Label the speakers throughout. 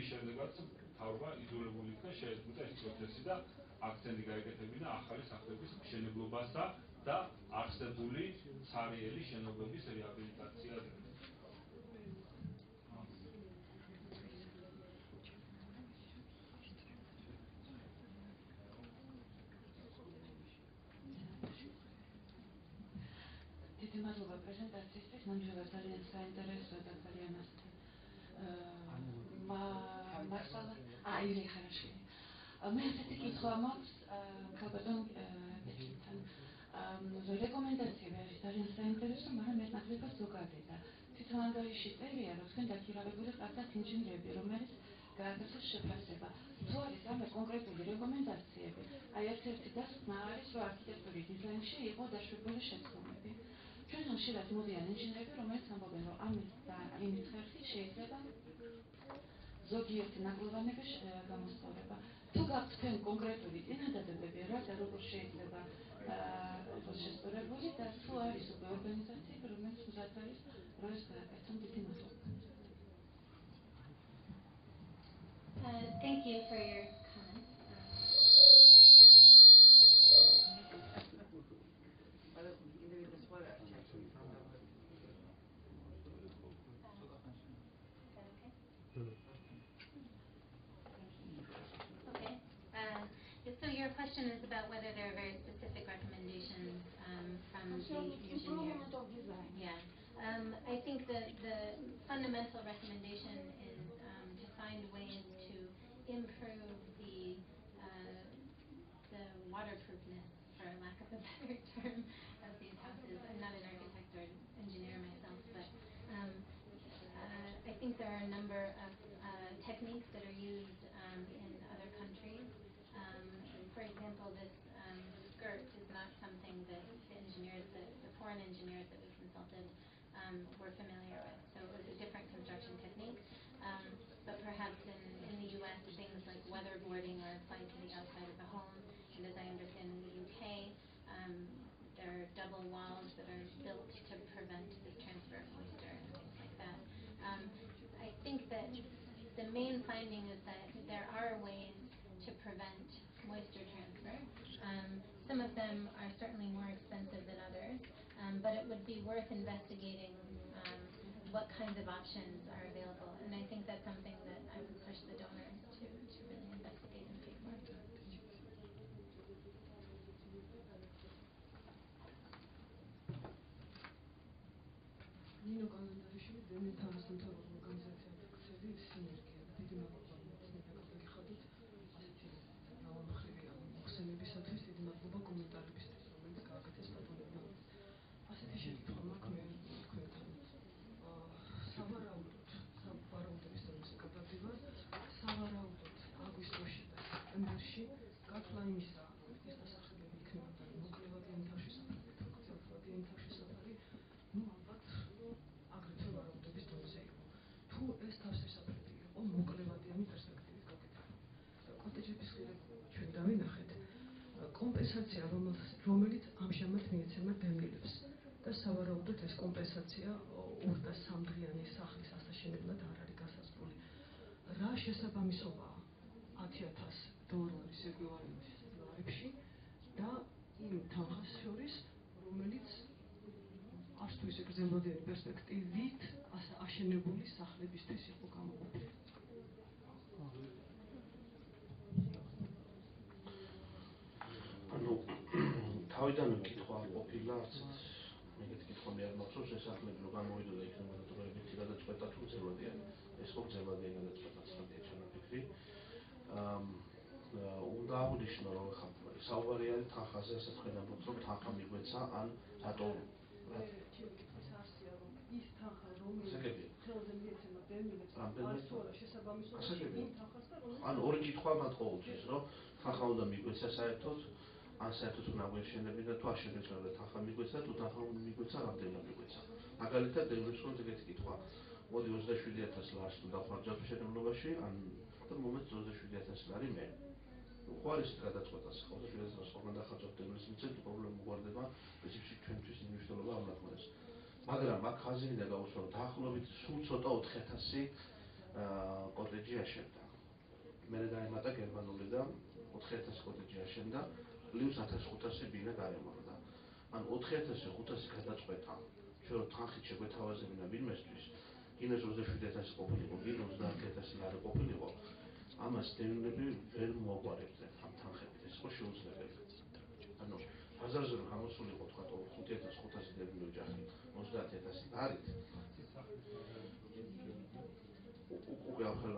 Speaker 1: შედეგად მთავრობა იძულებული იქნა შეეწყვეტა ეს პროცესი და აქცენტი გაეკეთებინა ახალი სახლების მშენებლობასა და არსებული ცარიელი შენობების რეაბილიტაციაზე.
Speaker 2: დიდი მადლობა პრეზენტაციისთვის, ნამდვილად ძალიან საინტერესო და ძალიან ირია ხარაშვილი. მე ასეთი კითხვა მაქვს ქალბატონ პეჩინთან. რეკომენდაციები არის ძალიან საინტერესო, მაგრამ მეტნაკლებად ზოგადი და თვითონ ანგარიში წერია, რომ თქვენ დაქირავებული ყავდათ ინჟინრები, რომელიც გააკეთეს შეფასება. თუ არის რამე კონკრეტული რეკომენდაციები, აი ერთ-ერთი დასკვნა არის, რომ არქიტექტურის დიზაინში იყო დაშვებული შეცდომები. ჩვენთან ხშირად მოდიან ინჟინრები, რომელიც ამბობენ, რომ ამით და იმით ხერხით შეიძლება ზოგიერთი ნაკლოვანების გამოსწორება. თუ გაქვთ თქვენ კონკრეტული წინადადებები, რა და როგორ შეიძლება იყოს შესწორებული და თუ არის უკვე ორგანიზაციები, რომელიც მზად არის, რომ ეს გააკეთონ. დიდი მადლობა.
Speaker 3: Thank you for your comments. So your question is about whether there are very specific recommendations from the engineer. Yeah, I think that the fundamental recommendation is to find ways to improve the waterproofness, for lack of a better term, of these houses. I'm not an architect or engineer myself, but I think there are a number of techniques that are used in other countries. For example, this skirt is not something that the foreign engineers that we consulted were familiar with. So it was a different construction technique. But perhaps in the US, things like weatherboarding are applied to the outside of the home. And as I understand in the UK, there are double walls that are built to prevent the transfer of moisture and things like that. I think that the main finding is that there are ways to prevent moisture transfer. Some of them are certainly more expensive than others, but it would be worth investigating what kinds of options are available. And I think that's something that I would push the donors to really investigate and pay for.
Speaker 4: Nino Kalendarishvili, Demitāras Mთავრობო ორგანიზაციათა ქცევი სინერგია. დიდი მადლობა მეცნიერებად გაგიხადოთ ასეთი მრავალმხრივი მოხსენებისათვის, დიდი მადლობა კომენტარებისთვის, რომელიც გააკეთეს სტატონებმა. ასეთი შეკითხვა მაქვს მე თქვენთან. სავარაუდოების დონეზე გადავდივარ. სავარაუდოდ აგვისტოში და სექტემბერში გათვლა იმისა, ეს დასახელები იქნებოდა მოკლევადიანი თავშესაფარი, გრძელვადიანი თავშესაფარი, ალბათ აგრეთვე ვარაუდების დონეზე იყო. თუ ეს თავშესაფარი იყო მოკლევადიანი პერსპექტივით გაკეთებული. კოტეჯების ღირებულება ჩვენ დავინახეთ, კომპენსაცია, რომელიც ამჟამად მიეცემა დემილებს და სავარაუდოდ ეს კომპენსაცია 2 და 3 დღიანი სახლის ასაშენებლად არ არის გასასრული. რა შესაბამისობაა 10,000 დოლარის ეკვივალენტის ლარებში და იმ თანხას შორის, რომელიც არც თუ ისე გრძელვადიანი პერსპექტივით აშენებული სახლებისთვის იყო გამოყოფილი.
Speaker 5: თავიდანვე კითხვა არ ყოფილა, არც მეგეთ კითხვა მე არ მაქვს, რომ შესაძლებელი რომ გამოვიდოდა იქნება დროებითი გადაწყვეტა თუ გრძელვადიანი. ეს ხო გრძელვადიანი გადაწყვეტა ცხადია ჩანაფიქრი. უნდა აღვნიშნო, რომ საუბარი არის თანხაზე, ასე თქვენ ამბობთ, რომ თანხა მიგვეცა, ან რატო
Speaker 4: ის თანხა, რომელიც ხელზე მიეცემა დემილებს, არის თუ არა შესაბამისობაში იმ თანხასთან, რომელიც
Speaker 5: ან ორი კითხვა მათ ყოველთვის, რომ თანხა უნდა მიგვეცა საერთოდ, ან საერთოდ უნდა აგვეშენებინა თუ არ შემეძლება თანხა მიგვეცა, თუ თანხა მიგვეცა, რამდენი მიგვეცა. მაგალითად, დემილებს ხომ ეგეთი კითხვა. მოდი 27,000 ლარს თუ დავხარჯავ მშენებლობაში, ან და მომეც 27,000 ლარი მე. ხო არის გადაწყვეტა, 27,000 ლარს ხომ დახარჯავ დემილებს მიცემ, თუ პრობლემა მოგვარდება, პრინციპში ჩვენთვის მნიშვნელობა არ მაქვს. მაგრამ აქ ხაზი მინდა გავუსვა, რომ დაახლოებით სულ ცოტა 4,000 კოტეჯი აშენდა. მე დაემატა გერმანული და 4000 კოტეჯი აშენდა, პლუს 1500 ბინა გარემონდა. ან 4500 გადაწყვეტა, ჩვენ თანხით შეგვეთავაზებინა ვინმესთვის, გინდას 27000 ყოფილიყო, გინდა 30000 არ ყოფილიყო, ამას დევნილები ვერ მოაგვარებდნენ ამ თანხებით, ეს იყო შეუძლებელი. ანუ ბაზარზე რომ გამოსულიყო თქვა 5500 დევნილი ოჯახი 30000 გარით, უკვე ახლა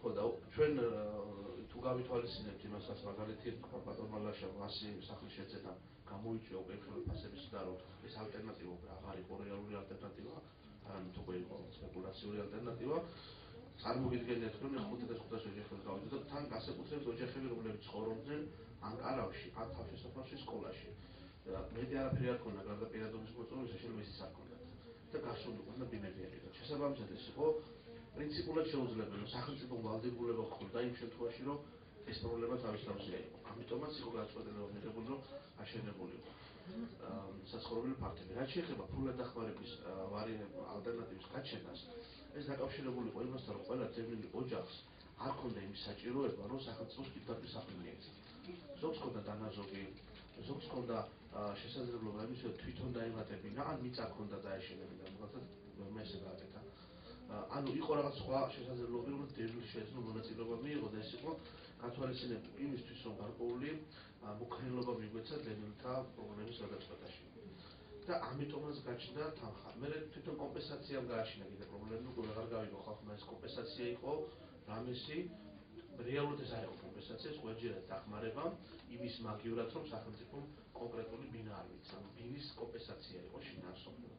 Speaker 5: ხო და ჩვენ თუ გავითვალისწინებთ იმასაც მაგალითი თქვა ბატონმა ლაშამ 100 სახლის შეძენა გამოიწვია უკვე ხელო ფასების და რომ ეს ალტერნატივა აღარ იყო რეალური ალტერნატივა, არამედ უკვე იყო სპეკულაციური ალტერნატივა. წარმოგიდგენთ რომ 5500 ოჯახი გავიდა და თან გასაკუთრებით ოჯახები რომლებიც ცხოვრობდნენ ანკარავში, ან თავშესაფარში სკოლაში. მეტი არაფერი არ ქონდა გარდა პირადობის მოწონისა, შეიძლება ისიც არ ქონდათ და გასულიყვნენ და ბინებიანი და შესაბამისად ეს იყო პრინციპულად შეუძლებელი, რომ სახელმწიფო ვალდებულება ჰქონდა იმ შემთხვევაში, რომ ეს პრობლემა თავის თავზე იყო. ამიტომაც იყო გადაწყვეტილება მიღებული, რომ აშენებულიყო საცხოვრებელი ფართები. რაც შეეხება ფულად დახმარების ალტერნატივის გაჩენას, ეს დაკავშირებული იყო იმასთან, რომ ყველა დევნილი ოჯახს არ ქონდა იმის საჭიროება, რომ სახელმწიფოს პირდაპირ სახლი მიეცა. ზოგს ქონდა დანაზოგი, ზოგს ქონდა შესაძლებლობა იმის, რომ თვითონ დაემატებინა, ან მიწა ქონდა დაეშენებინა, მაგალითად მე ესე გააკეთა. ანუ იყო რაღაც სხვა შესაძლებლობები, რომ დევნილს შეეძლო მონაწილეობა მიიღო და ეს იყო გათვალისწინებული იმისთვის, რომ გარკვეული მოქრილობა მიგვეცა დევნილთა პრობლემის გადაწყვეტაში. და ამიტომაც გაჩნდა თანხა. მე თვითონ კომპენსაციამ გააჩინა კიდე პრობლემები, უკვე აღარ გავიგო ხალხმა ეს კომპენსაცია იყო რამესი, რეალურად ეს არ იყო კომპენსაცია, ეს ყველჯერად დახმარება იმის მაგივრად, რომ სახელმწიფომ კონკრეტული ბინა არ მიცა. ბინის კომპენსაცია იყო შინაარსობრივად.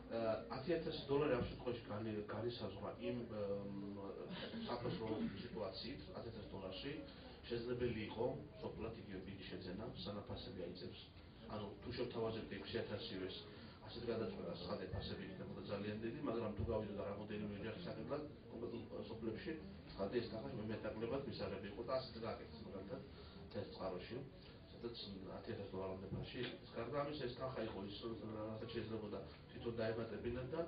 Speaker 5: $10,000 ამ შემთხვევაში განისაზღვრა იმ საფასურო სიტუაციით, $10,000 შესაძლებელი იყო სოფლად იგივე ბინის შეძენა, სანაფასები აიწევს. ანუ თუ შევთავაზებთ 6000-ს ასეთ გადაწყვეტას ხადე ფასები იქნებოდა ძალიან დიდი, მაგრამ თუ გავიდოდა რამოდენიმე ოჯახის საკითხად, კონკრეტულ სოფლებში, ხადე ეს თანხა მეტაკლებად მისაღები იყო და ასეთ გააკეთეს მაგალითად თეთრწყაროში, სადაც $10,000-მდე ფასში იქნეს. გარდა ამისა, ეს თანხა იყო ის, რასაც შეიძლებოდა თვითონ დაემატებინა და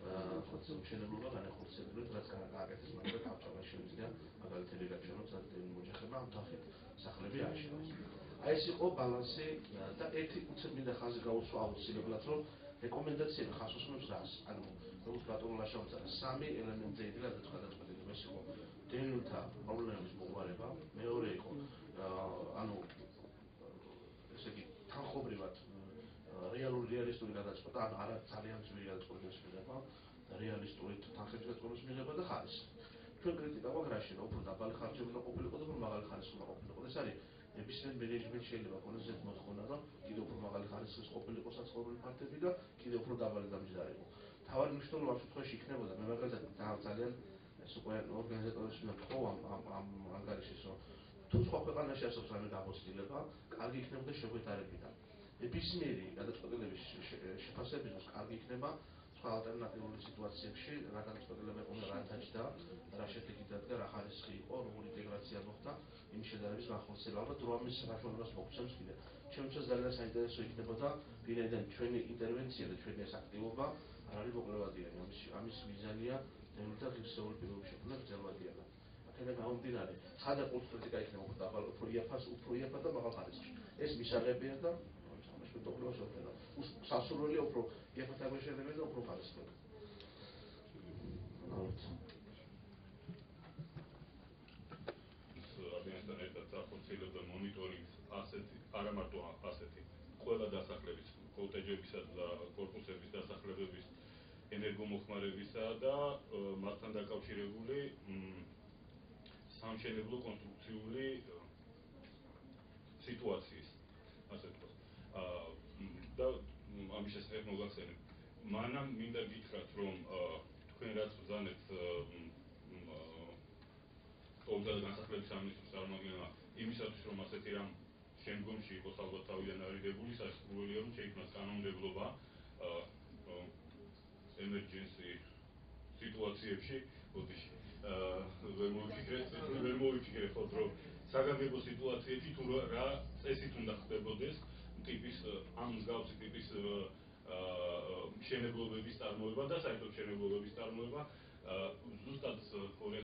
Speaker 5: მშენებლობა განახორციელებინათ, რაც გააკეთეს მაგალითად ავჭალაში შეუძლია მაგალითები გაჩვენოთ, სადაც დევნილ ოჯახებმა ამ თანხით სახლები ააშენეს. აი ეს იყო ბალანსი და ერთი უცებ მინდა ხაზი გაუსვა აუცილებლად, რომ რეკომენდაციები ხას უსმენს რას. ანუ როგორც ბატონო ლაშა უწოდა, 3 ელემენტზე იდგა გადაწყვეტილება. ეს იყო დევნილთა პრობლემების მოგვარება, მეორე იყო ანუ ესე იგი თანხობრივად რეალისტური გადაწყვეტა, ანუ არა ძალიან ძვირი გადაწყვეტილების მიღება, რეალისტური თანხების გადაწყვეტილების მიღება და ხარისხი. ჩვენ კრიტიკა გვაქვს რაში, რომ უფრო დაბალი ხარჯები უნდა ყოფილიყო და უფრო მაღალი ხარისხი უნდა ყოფილიყო. ეს არის ნებისმიერ მენეჯმენტს შეიძლება ქონდეს ეს მოთხოვნა, რომ კიდევ უფრო მაღალი ხარისხის ყოფილიყო საცხოვრებელი ფართები და კიდევ უფრო დაბალი დამჯდარიყო. თავარი მნიშვნელობა ამ შემთხვევაში იქნებოდა, მე მაგალითად ძალიან ეს უკვე ორგანიზატორებს უნდა ვთქვა ამ ანგარიშის, რომ თუ სხვა ქვეყანაში არსებობს რამე გამოცდილება, კარგი იქნებოდა შეგვეთარებინა. ნებისმიერი გადაწყვეტილების შეფასებისთვის კარგი იქნება სხვა ალტერნატიული სიტუაციებში, რა გადაწყვეტილება იყო, რა დაჭდა, რა შედეგი დადგა, რა ხარისხი იყო, როგორი ინტეგრაცია მოხდა, იმის შედარების განხორციელება. ალბათ რომ ამის საშუალებას მოგცემს კიდე. ჩემთვის ძალიან საინტერესო იქნებოდა, ვინაიდან ჩვენი ინტერვენცია და ჩვენი ეს აქტივობა არ არის მოკლებადიანი. ამის მიზანია დევნილთა ღირსეული პირობების შექმნა გრძელვადიანი. აქედან გამომდინარე, ხადა კულტურა იქნება უფრო იაფად და მაღალ ხარისხში. ეს მისაღებია და სასურველია უფრო იაფად აგვეშენებენ და უფრო ხარისხდება.
Speaker 1: ადამიანთან ერთად ახორციელებდა მონიტორინგს ასეთი, არა მარტო ასეთი, ყველა დასახლების, კოტეჯებისა და კორპუსების დასახლებების ენერგომოხმარებისა და მასთან დაკავშირებული სამშენებლო კონსტრუქციული სიტუაციის, ასე ვთქვათ. და ამის შესახებ მოგახსენებ. მანამ მინდა გითხრათ, რომ თქვენ რაც ბრძანებთ ოღონდ განსახლების სამინისტროს წარმომადგენელმა იმისათვის, რომ ასეთი რამ შემდგომში იყოს ალბათ თავიდან არიდებული, სასურველია რომ შეიქმნას კანონმდებლობა emergency სიტუაციებში, ოდიში ვერ მოვიფიქრებთ, რომ საგანგებო სიტუაციებში თუ რა წესით უნდა ხდებოდეს ტიპის ამ მსგავსი ტიპის მშენებლობების წარმოება და საერთოდ მშენებლობების წარმოება
Speaker 6: ზუსტად